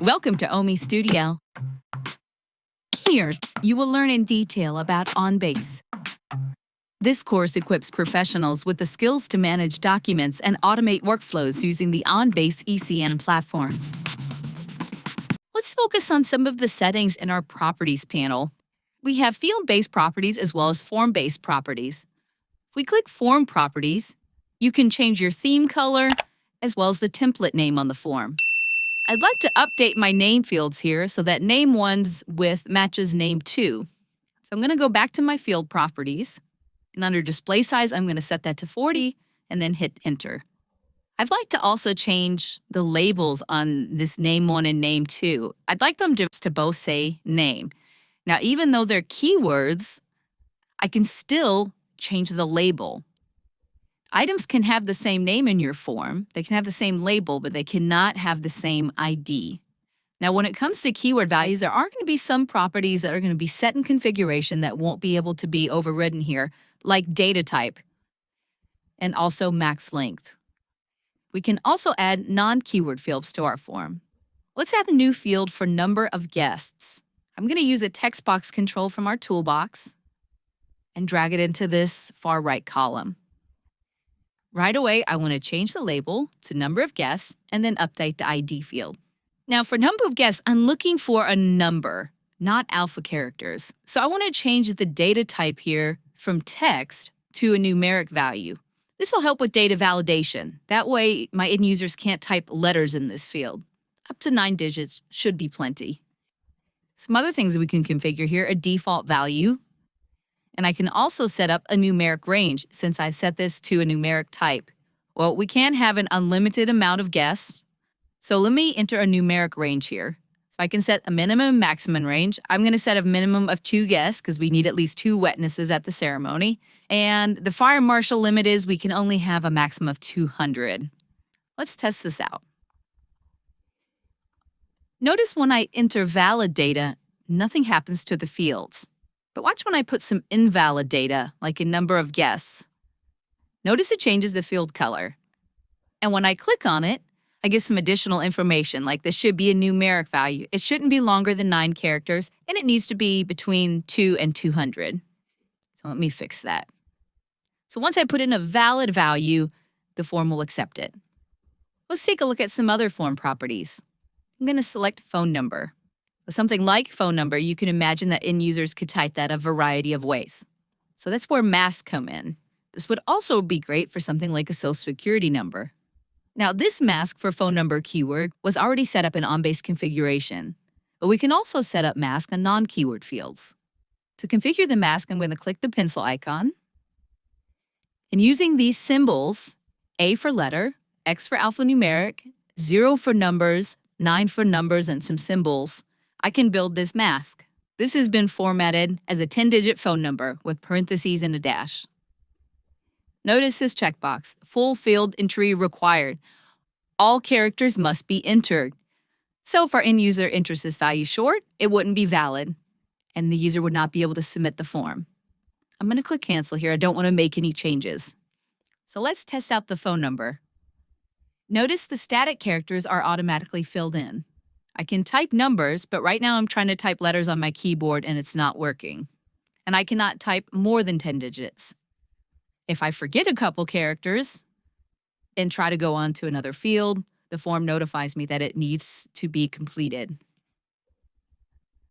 Welcome to Omi-Studio. Here, you will learn in detail about ONBASE. This course equips professionals with the skills to manage documents and automate workflows using the ONBASE ECM platform. Let's focus on some of the settings in our Properties panel. We have field-based properties as well as form-based properties. If we click Form Properties, you can change your theme color as well as the template name on the form. I'd like to update my name fields here so that name 1's width matches name 2. So I'm going to go back to my field properties, and under display size, I'm going to set that to 40 and then hit enter. I'd like to also change the labels on this name 1 and name 2. I'd like them to both say name. Now, even though they're keywords, I can still change the label. Items can have the same name in your form, they can have the same label, but they cannot have the same ID. Now, when it comes to keyword values, there are going to be some properties that are going to be set in configuration that won't be able to be overridden here, like data type and also max length. We can also add non-keyword fields to our form. Let's add a new field for number of guests. I'm going to use a text box control from our toolbox and drag it into this far right column. Right away, I want to change the label to number of guests and then update the ID field. Now, for number of guests, I'm looking for a number, not alpha characters. So I want to change the data type here from text to a numeric value. This will help with data validation. That way, my end users can't type letters in this field. Up to 9 digits should be plenty. Some other things we can configure here, a default value. And I can also set up a numeric range since I set this to a numeric type. Well, we can't have an unlimited amount of guests. So let me enter a numeric range here. So I can set a minimum and maximum range. I'm going to set a minimum of 2 guests because we need at least 2 witnesses at the ceremony. And the fire marshal limit is we can only have a maximum of 200. Let's test this out. Notice when I enter valid data, nothing happens to the fields. But watch when I put some invalid data, like a number of guests. Notice it changes the field color. And when I click on it, I get some additional information, like this should be a numeric value. It shouldn't be longer than 9 characters, and it needs to be between 2 and 200. So let me fix that. So once I put in a valid value, the form will accept it. Let's take a look at some other form properties. I'm going to select phone number. With something like phone number, you can imagine that end users could type that a variety of ways. So that's where masks come in. This would also be great for something like a social security number. Now, this mask for phone number keyword was already set up in ONBASE configuration, but we can also set up mask on non-keyword fields. To configure the mask, I'm going to click the pencil icon. And using these symbols, A for letter, X for alphanumeric, 0 for numbers, 9 for numbers, and some symbols, I can build this mask. This has been formatted as a 10-digit phone number with parentheses and a dash. Notice this checkbox, full field entry required. All characters must be entered. So if our end user enters this value short, it wouldn't be valid, and the user would not be able to submit the form. I'm going to click cancel here. I don't want to make any changes. So let's test out the phone number. Notice the static characters are automatically filled in. I can type numbers, but right now I'm trying to type letters on my keyboard and it's not working. And I cannot type more than 10 digits. If I forget a couple characters and try to go on to another field, the form notifies me that it needs to be completed.